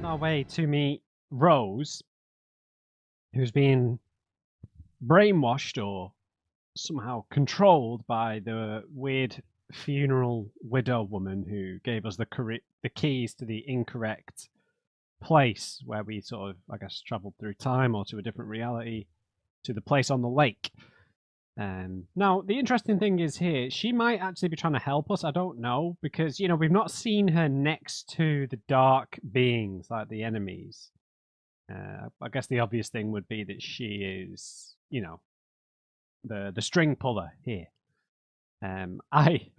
on our way to meet Rose, who's been brainwashed or somehow controlled by the weird funeral widow woman who gave us the keys to the incorrect place where we sort of, I guess, traveled through time or to a different reality to the place on the lake. Now, the interesting thing is here, she might actually be trying to help us. I don't know, because, we've not seen her next to the dark beings, like the enemies. I guess the obvious thing would be that she is, the string puller here. I,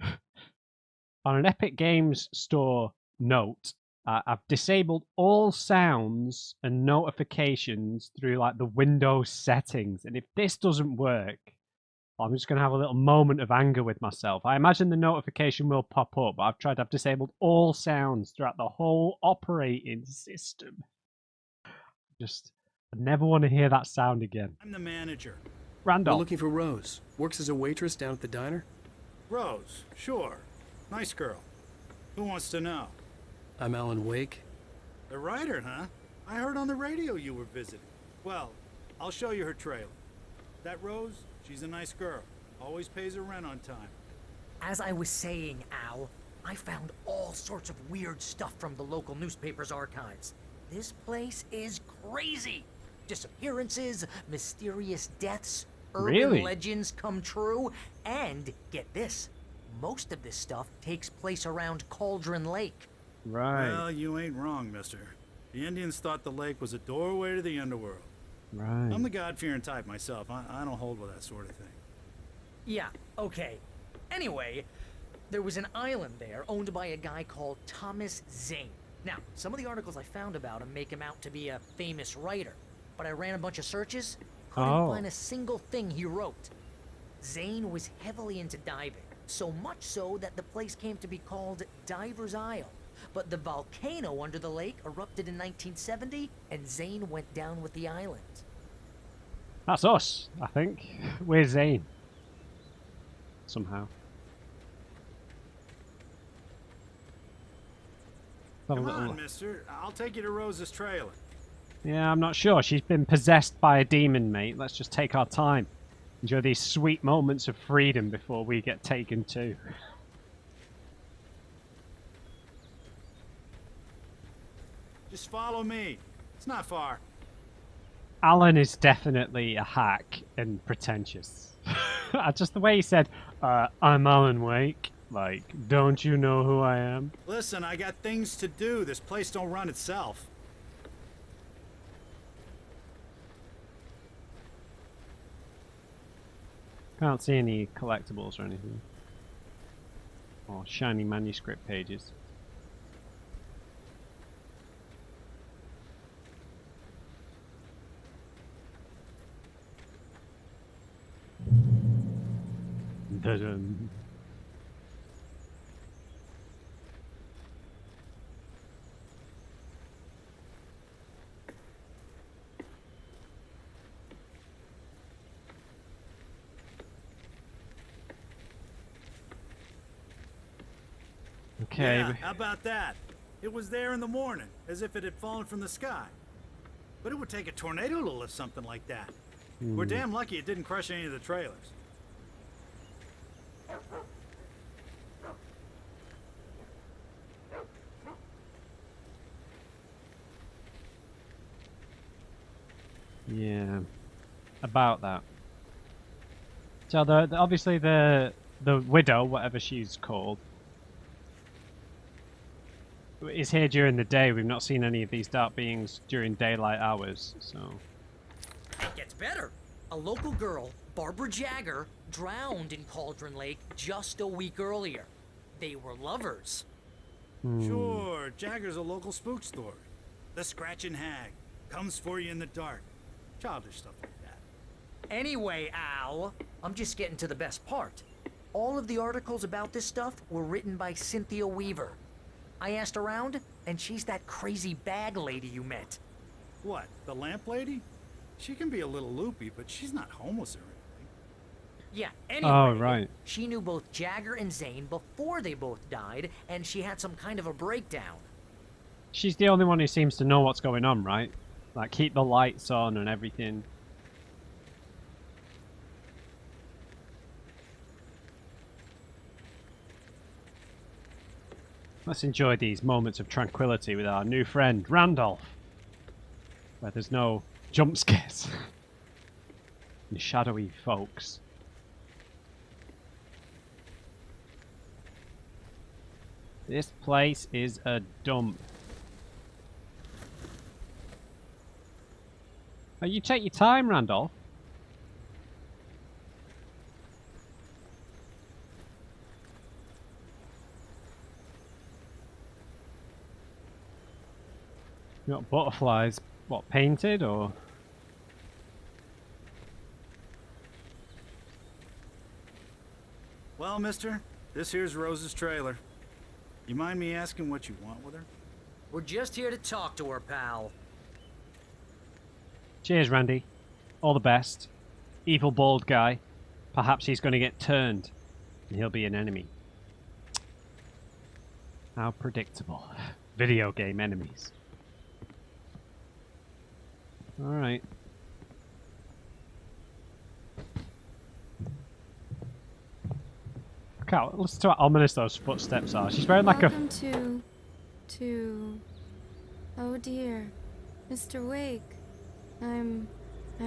on an Epic Games Store note, I've disabled all sounds and notifications through like the Windows settings, and if this doesn't work, I'm just going to have a little moment of anger with myself. I imagine the notification will pop up, but I've disabled all sounds throughout the whole operating system. I never want to hear that sound again. I'm the manager. Randolph. We're looking for Rose. Works as a waitress down at the diner. Rose, sure. Nice girl. Who wants to know? I'm Alan Wake. The writer, huh? I heard on the radio you were visiting. Well, I'll show you her trailer. That Rose, she's a nice girl. Always pays her rent on time. As I was saying, Al, I found all sorts of weird stuff from the local newspaper's archives. This place is crazy. Disappearances, mysterious deaths, urban legends come true, and get this, most of this stuff takes place around Cauldron Lake. Right. Well, you ain't wrong, mister. The Indians thought the lake was a doorway to the underworld. Right. I'm the God-fearing type myself. I don't hold with that sort of thing. Yeah, okay. Anyway, there was an island there owned by a guy called Thomas Zane. Now, some of the articles I found about him make him out to be a famous writer, but I ran a bunch of searches, couldn't find a single thing he wrote. Zane was heavily into diving, so much so that the place came to be called Diver's Isle. But the volcano under the lake erupted in 1970, and Zane went down with the island. That's us, I think. We're Zane. Somehow. Come on, mister. I'll take you to Rose's trailer. Yeah, I'm not sure. She's been possessed by a demon, mate. Let's just take our time. Enjoy these sweet moments of freedom before we get taken too. Just follow me. It's not far. Alan is definitely a hack and pretentious. Just the way he said, I'm Alan Wake. Like, don't you know who I am? Listen, I got things to do. This place don't run itself. Can't see any collectibles or anything. Or shiny manuscript pages. Dun-dun. Okay. Yeah, how about that? It was there in the morning, as if it had fallen from the sky. But it would take a tornado to lift something like that. We're damn lucky it didn't crush any of the trailers. Yeah, about that. So obviously the widow, whatever she's called, is here during the day. We've not seen any of these dark beings during daylight hours, so. It gets better. A local girl, Barbara Jagger, drowned in Cauldron Lake just a week earlier. They were lovers. Sure, Jagger's a local spook story. The Scratching Hag comes for you in the dark. Childish stuff like that. Anyway, Al, I'm just getting to the best part. All of the articles about this stuff were written by Cynthia Weaver. I asked around, and she's that crazy bag lady you met. What, the lamp lady? She can be a little loopy, but she's not homeless or anything. Yeah, anyway, oh, right. She knew both Jagger and Zane before they both died, and she had some kind of a breakdown. She's the only one who seems to know what's going on, right? Like, keep the lights on and everything. Let's enjoy these moments of tranquility with our new friend, Randolph. Where there's no jump scares. And shadowy folks. This place is a dump. Oh, you take your time, Randolph. You got butterflies, what, painted or? Well, mister, this here's Rose's trailer. You mind me asking what you want with her? We're just here to talk to her, pal. Cheers, Randy. All the best. Evil bald guy. Perhaps he's going to get turned and he'll be an enemy. How predictable. Video game enemies. Alright. Look out, listen to how ominous those footsteps are. She's wearing like Welcome to... Oh dear. Mr. Wake. I'm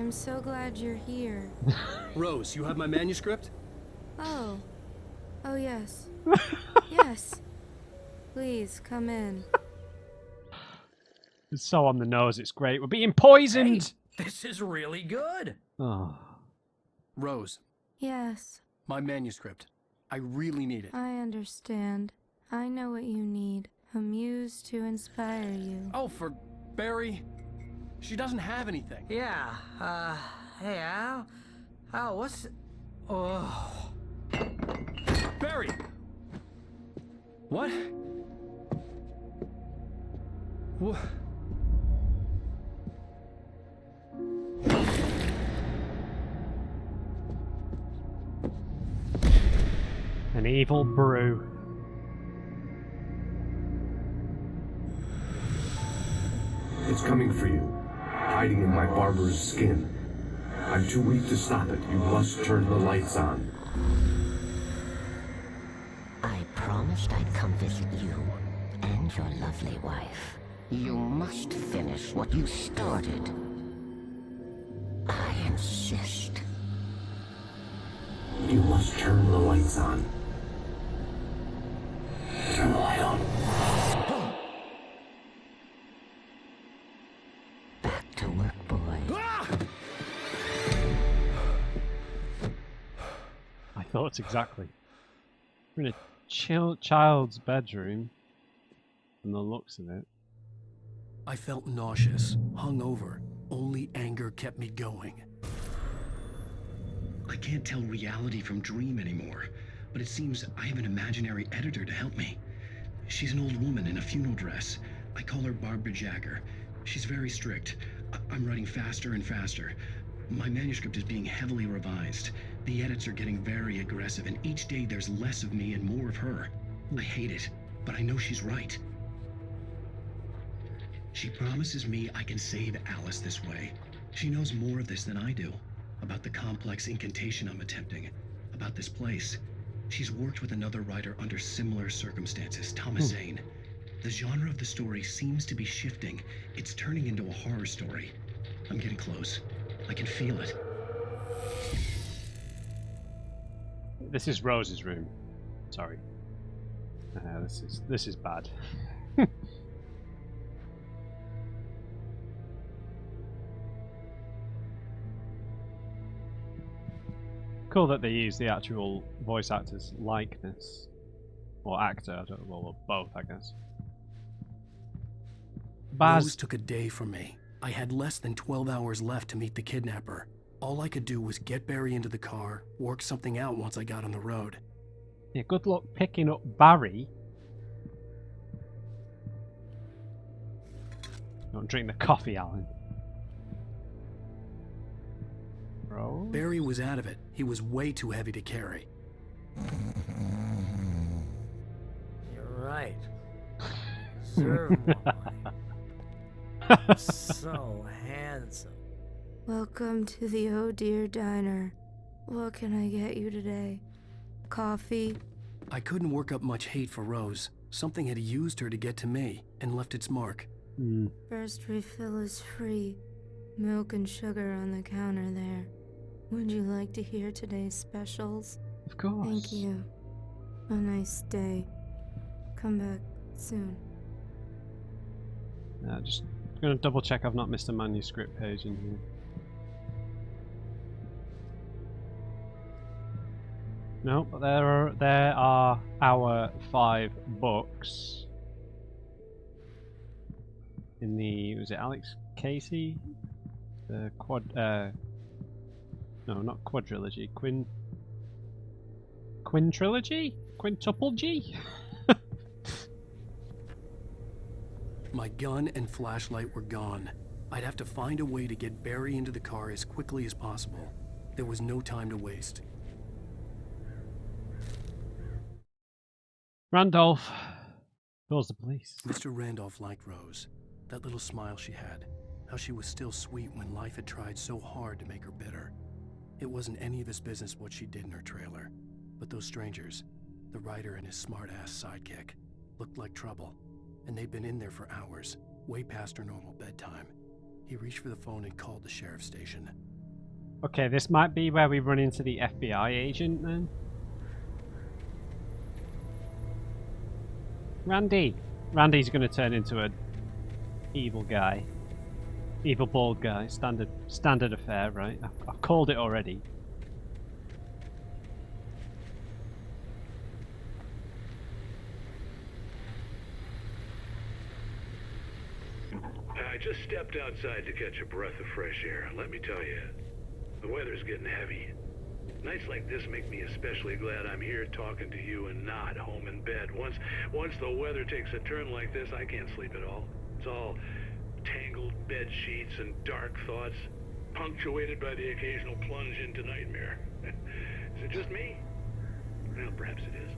so glad you're here. Rose, you have my manuscript? Oh. Oh yes. Yes. Please, come in. It's so on the nose, it's great. We're being poisoned! Hey, this is really good. Oh. Rose, Yes, my manuscript. I really need it. I understand. I know what you need. A muse to inspire you. Oh, for Barry? She doesn't have anything. Yeah, hey, Al, what's... Oh... Barry! What? What? An evil brew. It's coming for you, hiding in my barber's skin. I'm too weak to stop it. You must turn the lights on. I promised I'd come visit you and your lovely wife. You must finish what you started. I insist. You must turn the lights on. Turn the light on. Back to work, boy. I thought exactly. We're in a child's bedroom, from the looks of it. I felt nauseous, hungover. Only anger kept me going. I can't tell reality from dream anymore, but it seems I have an imaginary editor to help me. She's an old woman in a funeral dress. I call her Barbara Jagger. She's very strict. I'm writing faster and faster. My manuscript is being heavily revised. The edits are getting very aggressive, and each day there's less of me and more of her. I hate it, but I know she's right. She promises me I can save Alice this way. She knows more of this than I do. About the complex incantation I'm attempting. About this place. She's worked with another writer under similar circumstances, Thomas Zane. The genre of the story seems to be shifting. It's turning into a horror story. I'm getting close. I can feel it. This is Rose's room. Sorry. This is bad. Cool that they use the actual voice actor's likeness. Or actor, I don't know, or both, I guess. Rose took a day from me. I had less than 12 hours left to meet the kidnapper. All I could do was get Barry into the car, work something out once I got on the road. Yeah, good luck picking up Barry. Don't drink the coffee, Alan. Bro. Barry was out of it. He was way too heavy to carry. You're right. Serve more. So handsome. Welcome to the Oh Dear Diner. What can I get you today? Coffee? I couldn't work up much hate for Rose. Something had used her to get to me and left its mark. First refill is free. Milk and sugar on the counter there. Would you like to hear today's specials? Of course. Thank you. A nice day. Come back soon. Just gonna double check I've not missed a manuscript page in here. No, but there are our 5 books in the, was it Alex Casey? The no, not quadrilogy, quintrilogy? Quintuplegy? My gun and flashlight were gone. I'd have to find a way to get Barry into the car as quickly as possible. There was no time to waste. Randolph calls the police. Mr. Randolph liked Rose. That little smile she had. How she was still sweet when life had tried so hard to make her bitter. It wasn't any of his business what she did in her trailer. But those strangers, the writer and his smart-ass sidekick, looked like trouble. And they'd been in there for hours, way past her normal bedtime. He reached for the phone and called the sheriff's station. Okay, this might be where we run into the FBI agent then. Randy's gonna turn into a evil guy. Evil bald guy. Standard affair, right? I've called it already. I just stepped outside to catch a breath of fresh air. Let me tell you, the weather's getting heavy. Nights like this make me especially glad I'm here talking to you and not home in bed. Once the weather takes a turn like this, I can't sleep at all. It's all tangled bed sheets and dark thoughts, punctuated by the occasional plunge into nightmare. Is it just me? Well, perhaps it is.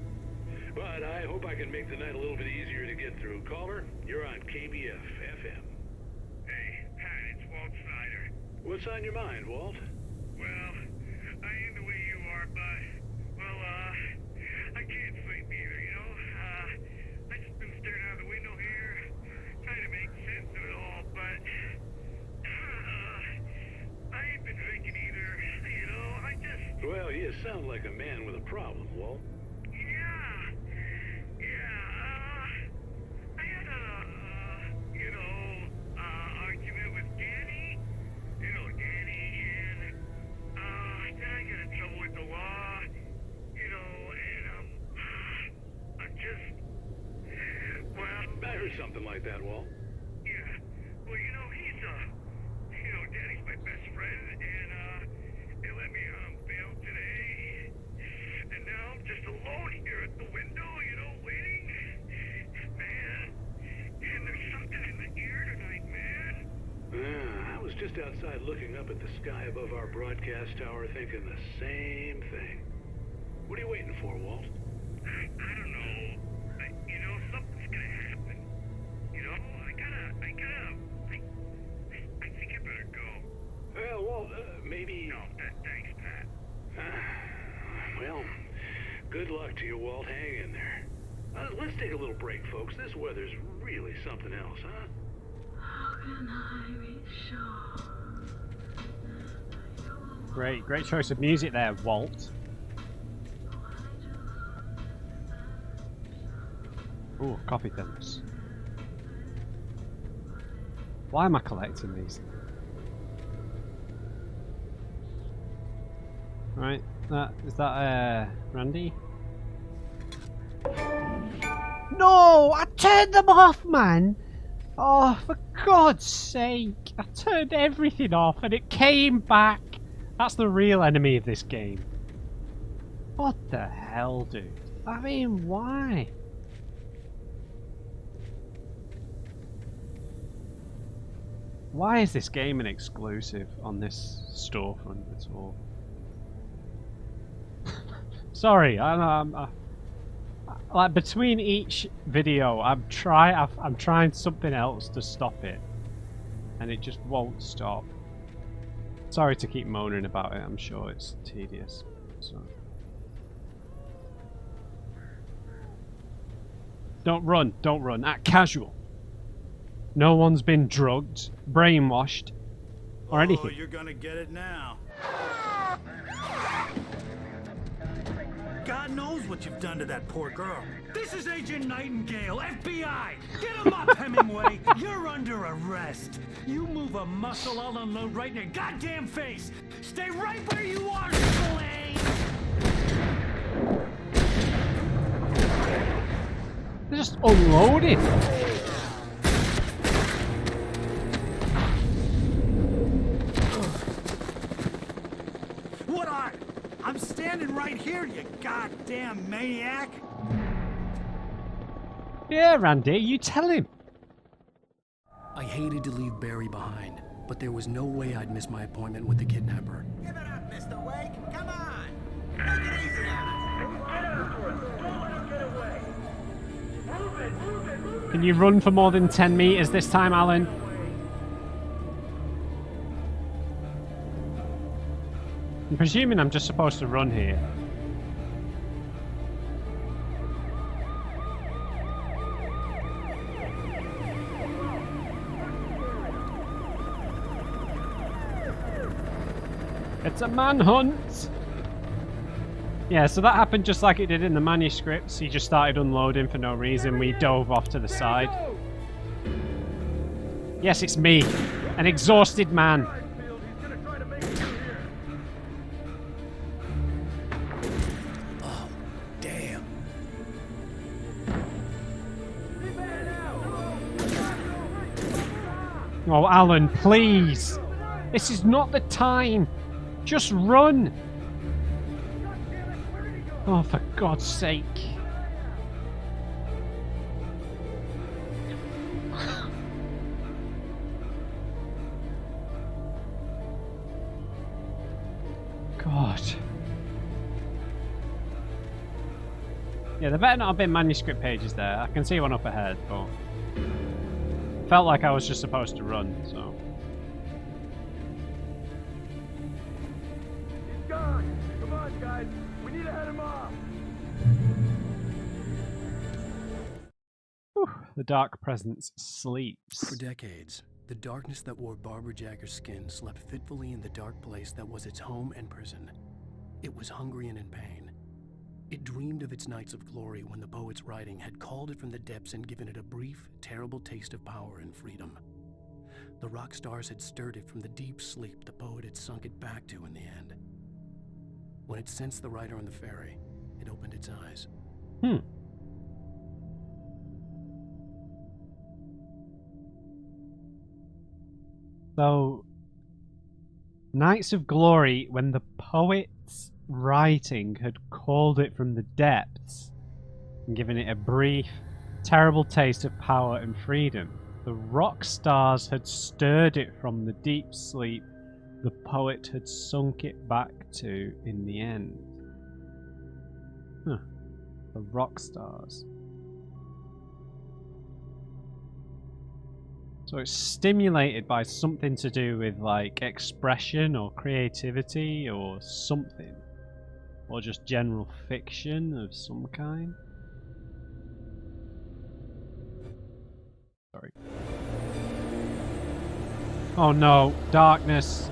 But I hope I can make the night a little bit easier to get through. Caller, you're on KBF FM. Hey, Pat, it's Walt Snyder. What's on your mind, Walt? Well, I am the way you are, but, well, I can't sleep either, you know? I just been staring out the window here, trying to make sense of it all, but, I ain't been drinking either, you know? I just... Well, you sound like a man with a problem, Walt. I had a, argument with Danny. You know Danny, and, then I got in trouble with the law, you know, and, I'm just, well... I heard something like that, Walt. Yeah, well, you know, he's, Danny's my best friend, and, they let me, bail today, and now I'm just alone here at the window, you know, waiting. Man, and there's something in the air tonight, man. I was just outside looking up at the sky above our broadcast tower thinking the same thing. What are you waiting for, Walt? I don't know. You know, something's gonna happen. You know, I think I better go. Well, Walt, maybe... No, thanks, Pat. Well, good luck to you, Walt. Hang in there. Let's take a little break, folks. This weather's really something else, huh? How can I be sure? Great choice of music there, Walt. Ooh, coffee thins. Why am I collecting these? Right, is that Randy? No, I turned them off, man. Oh, for God's sake! I turned everything off, and it came back. That's the real enemy of this game. What the hell, dude? I mean, why? Why is this game an exclusive on this storefront at all? Sorry, I'm like between each video, I'm trying something else to stop it. and it just won't stop. Sorry to keep moaning about it, I'm sure it's tedious. So. Don't run, don't run. Act casual. No one's been drugged, brainwashed, or anything. Oh, you're gonna get it now. God knows what you've done to that poor girl. This is Agent Nightingale, FBI! Get him up, Hemingway! You're under arrest. You move a muscle, I'll unload right in your goddamn face! Stay right where you are, Slade! They're just unloading. What are? I'm standing right here, you goddamn maniac! Yeah, Randy, you tell him. I hated to leave Barry behind, but there was no way I'd miss my appointment with the kidnapper. Give it up, Mr. Wake. Come on. Take it easy on us. Get after him. Don't let him get away. Move it, move it, move it. Can you run for more than 10 meters this time, Alan? I'm presuming I'm just supposed to run here. It's a manhunt! Yeah, so that happened just like it did in the manuscripts. He just started unloading for no reason. We dove off to the side. Yes, it's me. An exhausted man. Oh, damn. Oh, Alan, please! This is not the time! Just run! Oh, for God's sake. God. Yeah, there better not have been manuscript pages there. I can see one up ahead, but... felt like I was just supposed to run, so... He's gone. Come on, guys. We need to head him off. Whew, the dark presence sleeps. For decades, the darkness that wore Barbara Jagger's skin slept fitfully in the dark place that was its home and prison. It was hungry and in pain. It dreamed of its nights of glory when the poet's writing had called it from the depths and given it a brief, terrible taste of power and freedom. The rock stars had stirred it from the deep sleep the poet had sunk it back to in the end. When it sensed the writer on the ferry, it opened its eyes. So, Nights of Glory, when the poet's writing had called it from the depths and given it a brief, terrible taste of power and freedom, the rock stars had stirred it from the deep sleep the poet had sunk it back to in the end. Huh. The rock stars. So it's stimulated by something to do with like expression or creativity or something. Or just general fiction of some kind. Sorry. Oh no, darkness.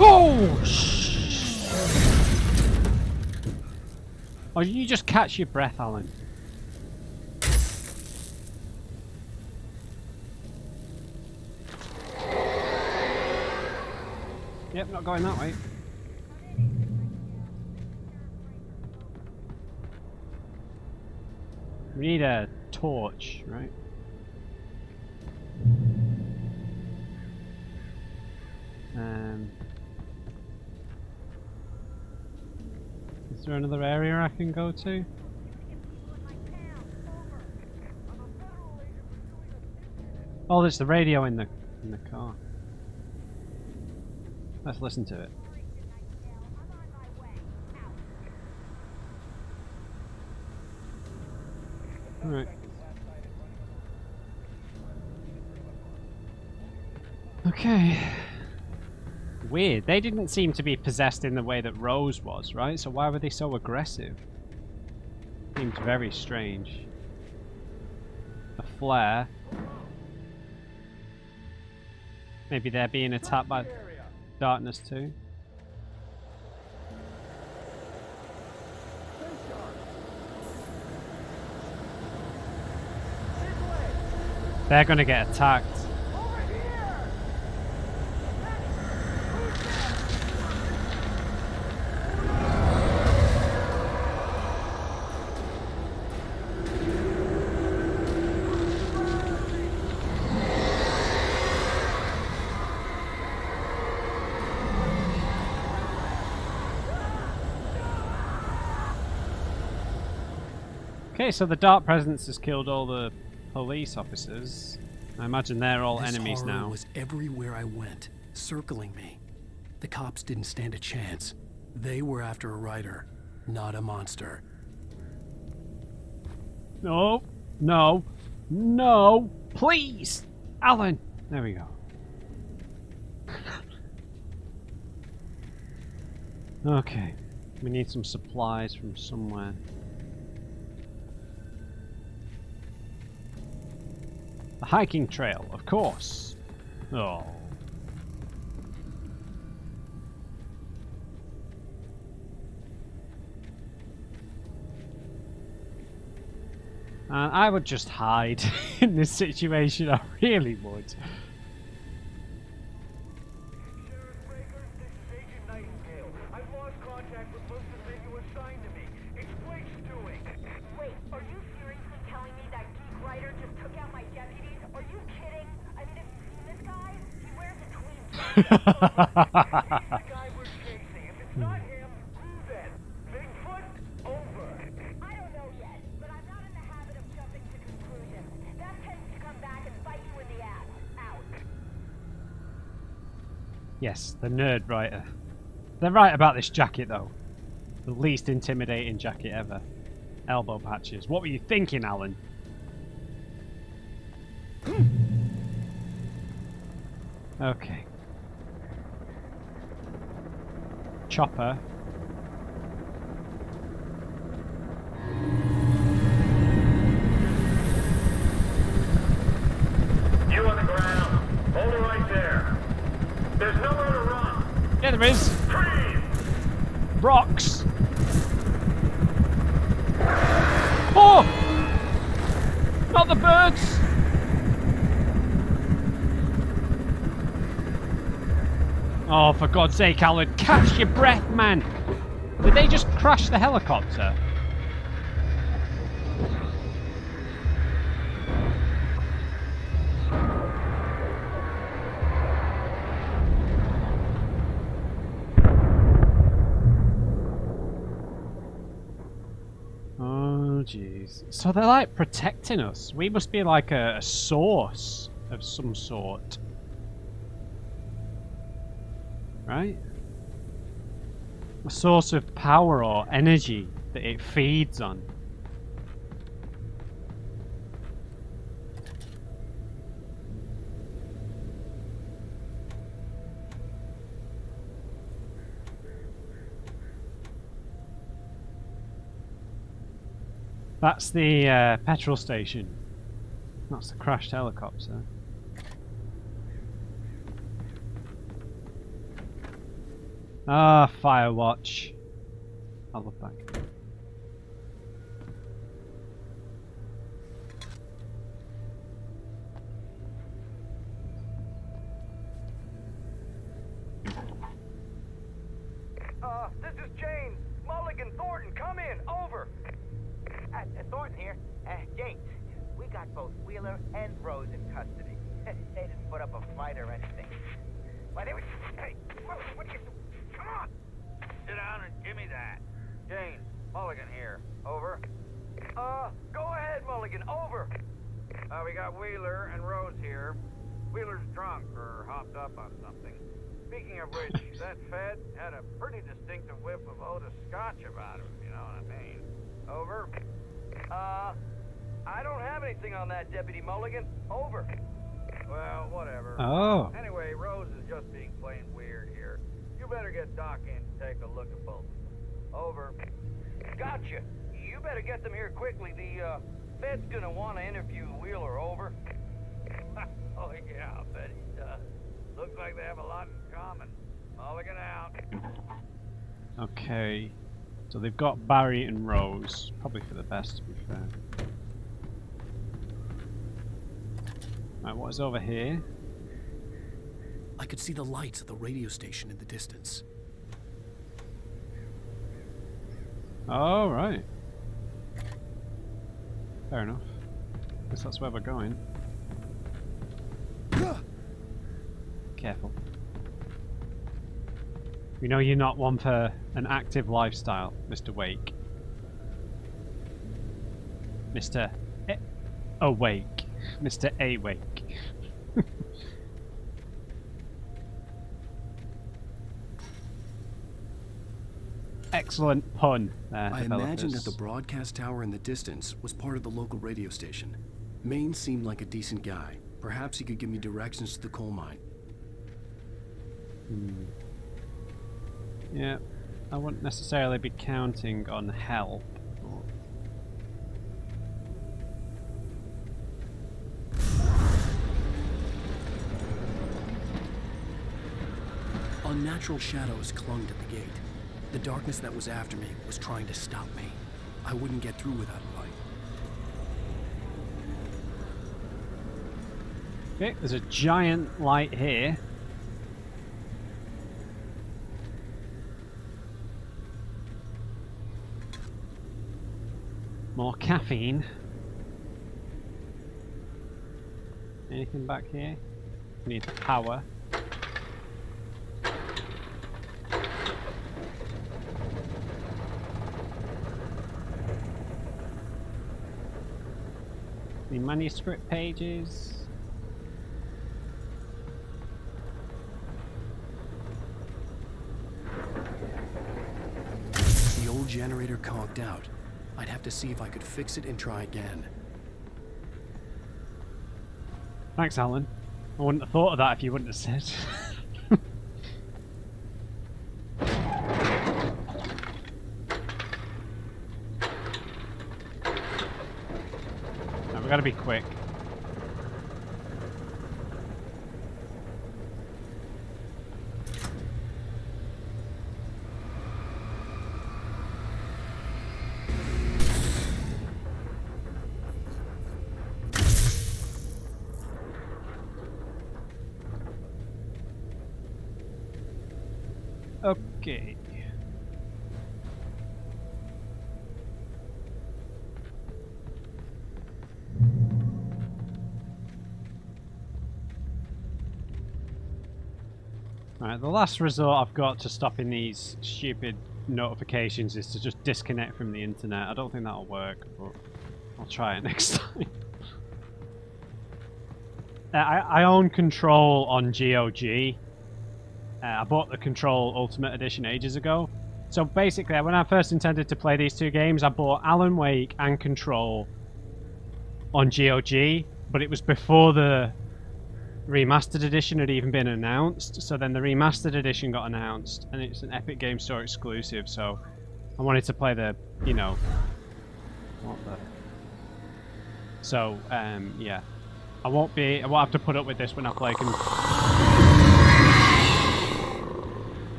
Oh, oh, you just catch your breath, Alan. Yep, not going that way. We need a torch, right? Is there another area I can go to? Oh, there's the radio in the car. Let's listen to it. Right. Okay. Weird. They didn't seem to be possessed in the way that Rose was, right? So why were they so aggressive? Seems very strange. A flare. Maybe they're being attacked by darkness too. They're gonna get attacked. Okay, so the Dark Presence has killed all the police officers. I imagine they're all enemies horror now. Was everywhere I went, circling me. The cops didn't stand a chance. They were after a writer, not a monster. No, no, no, please, Alan. There we go. Okay, we need some supplies from somewhere. The hiking trail, of course. Oh. I would just hide in this situation, I really would. Yes, the nerd writer. They're right about this jacket though. The least intimidating jacket ever. Elbow patches. What were you thinking, Alan? Okay. Chopper. You on the ground. Hold it right there. There's nowhere to run. Yeah, there is. Freeze! Rocks. Oh! Not the birds. Oh, for God's sake, Alan, catch your breath, man. Did they just crash the helicopter? Oh, jeez. So they're like protecting us. We must be like a source of some sort. Right? A source of power or energy that it feeds on. That's the petrol station. That's the crashed helicopter. Ah, Firewatch. I love that game. This is James. Mulligan, Thornton, come in. Over. Thornton here. James, we got both Wheeler and Rose in custody. They didn't put up a fight or anything. Why, they were... Hey, what are you... Come on! Sit down and give me that. James, Mulligan here. Over. Go ahead, Mulligan. Over. We got Wheeler and Rose here. Wheeler's drunk or hopped up on something. Speaking of which, that Fed had a pretty distinctive whiff of Otis Scotch about him, you know what I mean. Over. I don't have anything on that, Deputy Mulligan. Over. Well, whatever. Oh. Anyway, Rose is just being plain weird here. You better get Doc in to take a look at both. Over. Gotcha. You better get them here quickly. The Fed's gonna want to interview Wheeler. Over. Oh yeah, I bet he does. Looks like they have a lot in common. Mulligan out. Okay. So they've got Barry and Rose. Probably for the best, to be fair. Right, what is over here? I could see the lights of the radio station in the distance. Oh, right. Fair enough. Guess that's where we're going. Careful. We know you're not one for an active lifestyle, Mr. Wake. Mr. Awake. Mr. Awake. Excellent pun there, I imagined that the developers. broadcast tower in the distance was part of the local radio station. Maine seemed like a decent guy. Perhaps he could give me directions to the coal mine. Yeah, I wouldn't necessarily be counting on help. Unnatural shadows clung to the gate. The darkness that was after me was trying to stop me. I wouldn't get through without a light. Okay, there's a giant light here. More caffeine. Anything back here? We need the power. The manuscript pages. The old generator conked out. I'd have to see if I could fix it and try again. Thanks, Alan. I wouldn't have thought of that if you wouldn't have said. Now, we've got to be quick. Okay. Alright, the last resort I've got to stopping these stupid notifications is to just disconnect from the internet. I don't think that'll work, but I'll try it next time. I own Control on GOG. I bought the Control Ultimate Edition ages ago. So basically, when I first intended to play these two games, I bought Alan Wake and Control on GOG, but it was before the Remastered Edition had even been announced. So then the Remastered Edition got announced, and it's an Epic Game Store exclusive, so I wanted to play the, you know... What the... So, yeah. I won't have to put up with this when I play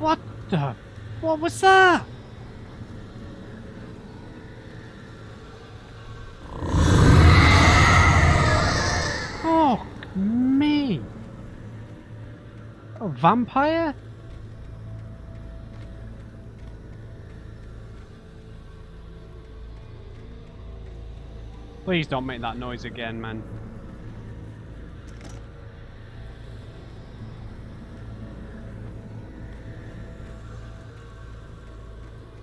What the? What was that? Oh, me. A vampire? Please don't make that noise again, man.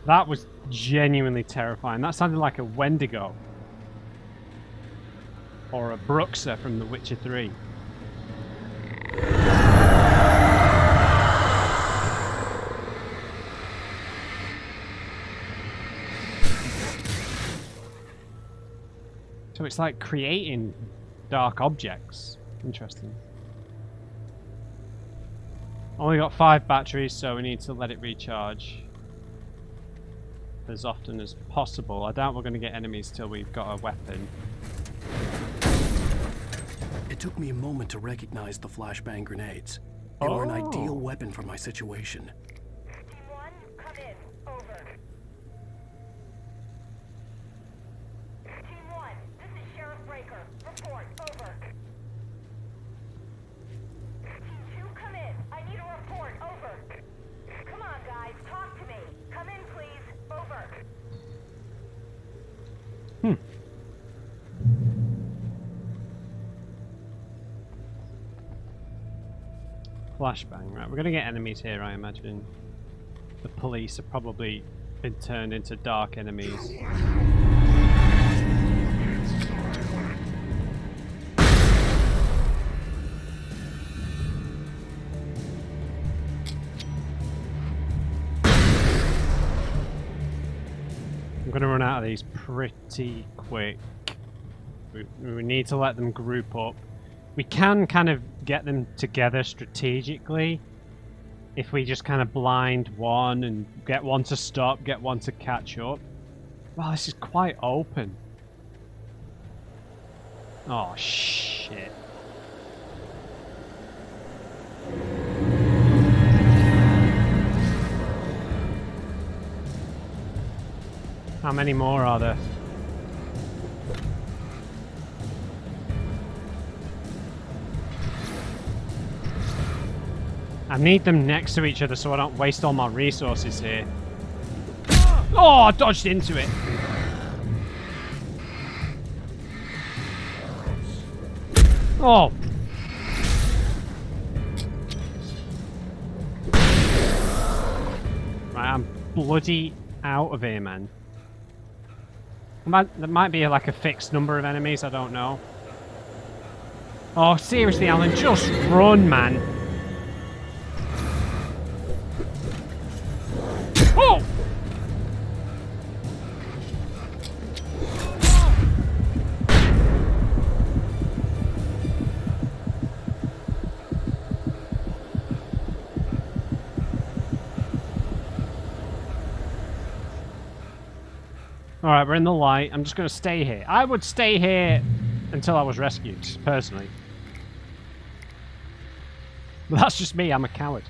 That was genuinely terrifying. That sounded like a Wendigo. Or a Bruxa from The Witcher 3. So it's like creating dark objects. Interesting. Only got 5 batteries, so we need to let it recharge as often as possible. I doubt we're going to get enemies till we've got a weapon. It took me a moment to recognize the flashbang grenades. They were an ideal weapon for my situation. Team 1, come in. Over. Team 1, this is Sheriff Breaker. Report. Over. Team 2, come in. I need a report. Over. Come on, guys. Talk to me. Come in, please. Over. Flashbang, right. We're going to get enemies here, I imagine. The police have probably been turned into dark enemies. I'm going to run out of these pretty quick. We need to let them group up. We can kind of get them together strategically if we just kind of blind one and get one to stop, get one to catch up. Wow, this is quite open. Oh, shit. How many more are there? I need them next to each other so I don't waste all my resources here. Oh, I dodged into it. Oh. Right, I'm bloody out of here, man. There might be like a fixed number of enemies, I don't know. Oh, seriously, Alan, just run, man. Oh! Alright, we're in the light. I'm just going to stay here. I would stay here until I was rescued, personally. But that's just me, I'm a coward.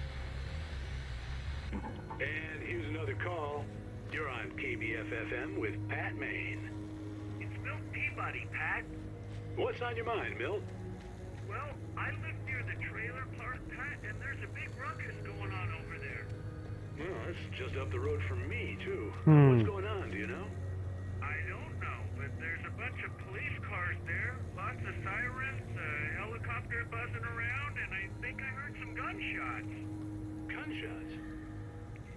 And here's another call. You're on KBFFM with Pat Maine. It's Milt Peabody, Pat. What's on your mind, Milt? Well, I live near the trailer park, Pat, and there's a big ruckus going on over there. Well, that's just up the road from me, too. Hmm. What's going on, do you know? I don't know, but there's a bunch of police cars there, lots of sirens, a helicopter buzzing around, and I think I heard some gunshots. Gunshots?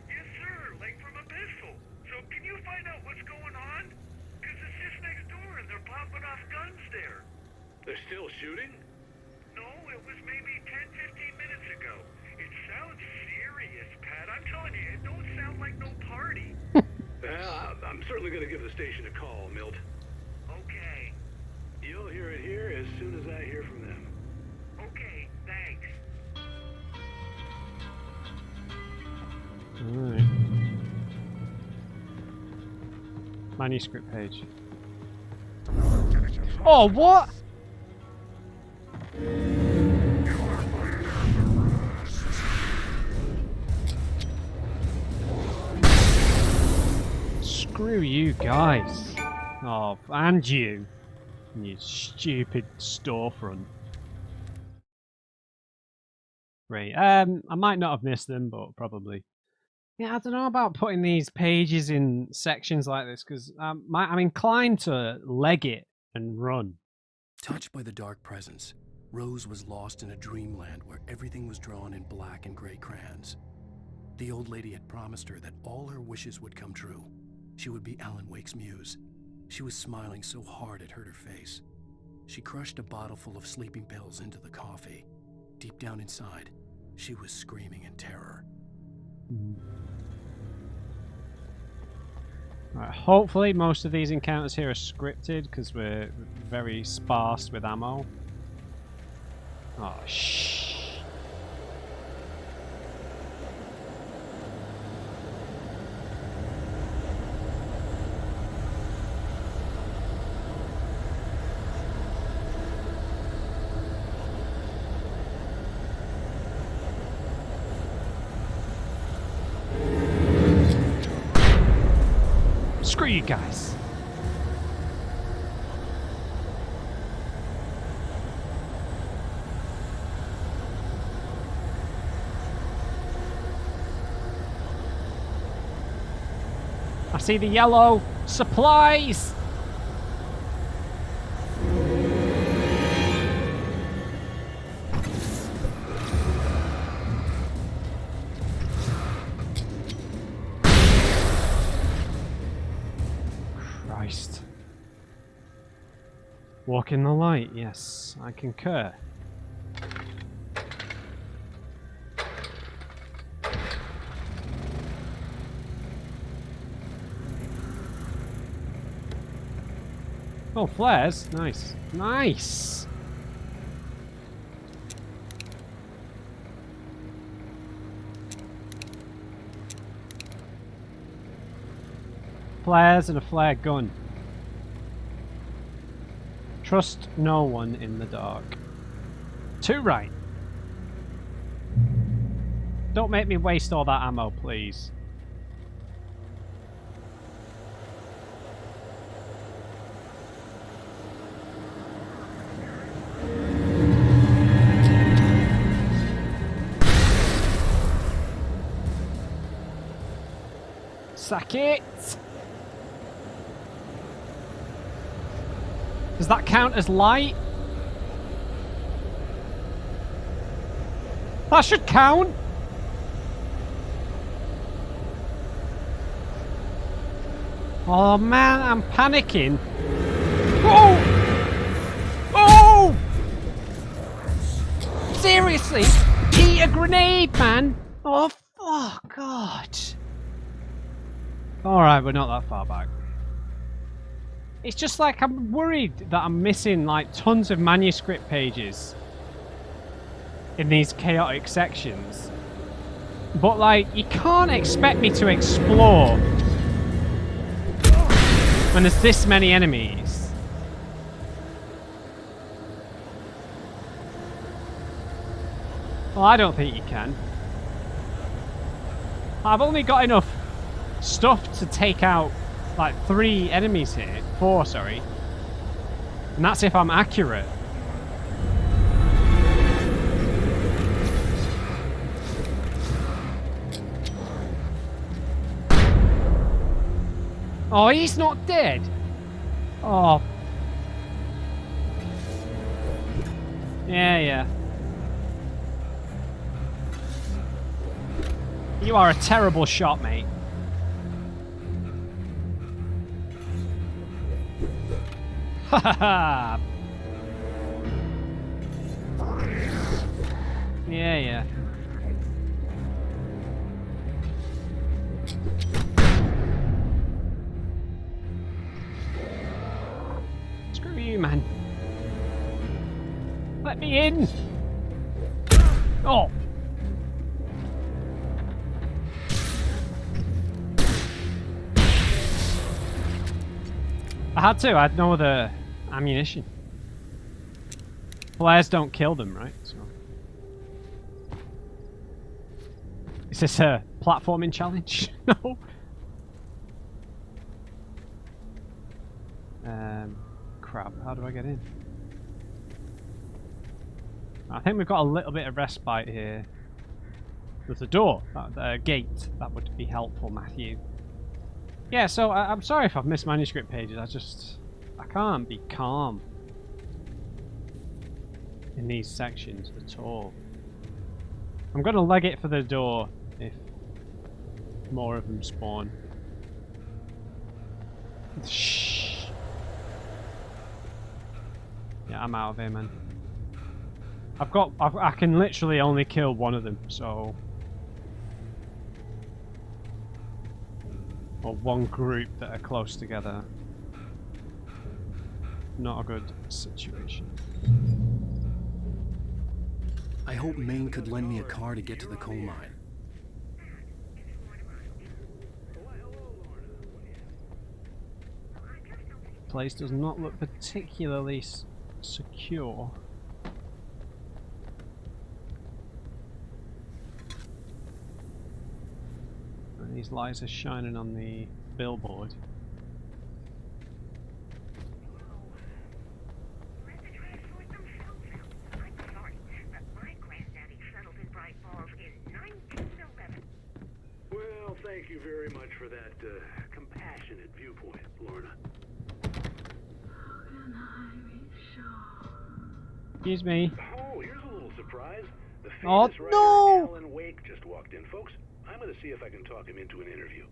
Yes, sir, like from a pistol. So can you find out what's going on? Because it's just next door and they're popping off guns there. They're still shooting? No, it was maybe 10, 15 minutes ago. It sounds serious, Pat. I'm telling you, it don't sound like no party. I'm certainly going to give the station a call, Milt. Okay. You'll hear it here as soon as I hear from them. Okay, thanks. Alright. Manuscript page. Oh, what? Screw you guys. Oh, and you stupid storefront. Great. I might not have missed them, but probably. Yeah, I don't know about putting these pages in sections like this, because I'm inclined to leg it and run. Touched by the dark presence, Rose was lost in a dreamland where everything was drawn in black and gray crayons. The old lady had promised her that all her wishes would come true. She would be Alan Wake's muse. She was smiling so hard it hurt her face. She crushed a bottle full of sleeping pills into the coffee. Deep down inside, she was screaming in terror. Right, Alright, hopefully most of these encounters here are scripted because we're very sparse with ammo. Oh, shh. Screw you guys. I see the yellow supplies. Christ. Walk in the light, yes, I concur. Oh, flares. Nice. Nice! Flares and a flare gun. Trust no one in the dark. 2 right. Don't make me waste all that ammo, please. Sack it! Does that count as light? That should count! Oh man, I'm panicking. Oh! Oh! Seriously? Eat a grenade, man! Oh, God. Alright, we're not that far back. It's just like I'm worried that I'm missing like tons of manuscript pages in these chaotic sections. But like, you can't expect me to explore when there's this many enemies. Well, I don't think you can. I've only got enough stuff to take out like 3 enemies here. 4, sorry. And that's if I'm accurate. Oh, he's not dead. Oh. Yeah. You are a terrible shot, mate. Ha ha ha! Yeah. Screw you, man. Let me in! Oh! I had no other ammunition. Flares don't kill them, right? So. Is this a platforming challenge? No. Crap, how do I get in? I think we've got a little bit of respite here. There's a door, a gate. That would be helpful, Matthew. Yeah, so I'm sorry if I've missed manuscript pages. I can't be calm in these sections at all. I'm going to leg it for the door if more of them spawn. Shh. Yeah, I'm out of here, man. I can literally only kill one of them, so. or one group that are close together. Not a good situation. I hope Maine could lend me a car to get to the coal mine. Place does not look particularly secure. And these lights are shining on the billboard. Well, thank you very much for that compassionate viewpoint, Lorna. Excuse me. Oh, here's a little surprise. The Oh, famous writer no! Alan Wake just walked in, folks. I'm going to see if I can talk him into an interview.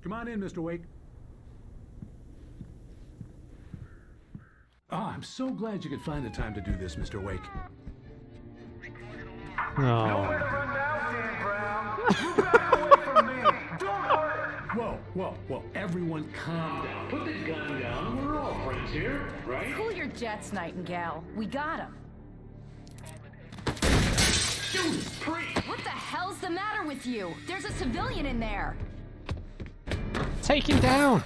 Come on in, Mr. Wake. Ah, I'm so glad you could find the time to do this, Mr. Wake. Oh. Whoa, everyone calm down. Put the gun down. We're all friends here, right? Cool your jets, Nightingale. We got him. Judas Priest! What the hell's the matter with you? There's a civilian in there. Take him down!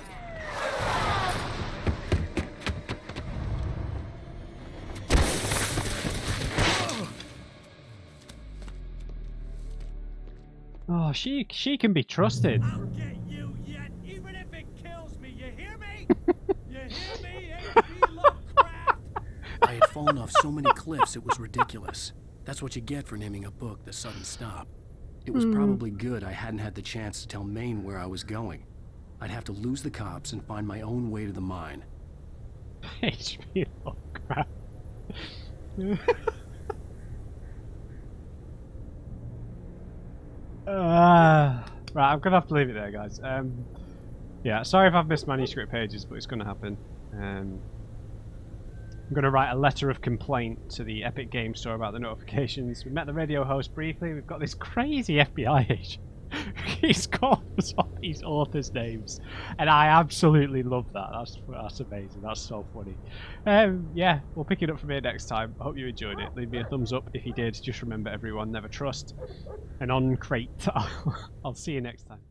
Oh, she can be trusted. I'll get you yet, even if it kills me. You hear me? You hear me? H.P. Lovecraft. I had fallen off so many cliffs it was ridiculous. That's what you get for naming a book The Sudden Stop. It was probably good I hadn't had the chance to tell Maine where I was going. I'd have to lose the cops and find my own way to the mine. H.P. Lovecraft. Right, I'm gonna have to leave it there, guys. Yeah, sorry if I've missed manuscript pages, but it's gonna happen. I'm gonna write a letter of complaint to the Epic Game Store about the notifications. We met the radio host briefly. We've got this crazy FBI agent. He's called us all these authors' names, and I absolutely love that. That's amazing. That's so funny. Yeah, we'll pick it up from here next time. I hope you enjoyed it. Leave me a thumbs up if you did. Just remember, everyone, never trust. And on crate. I'll see you next time.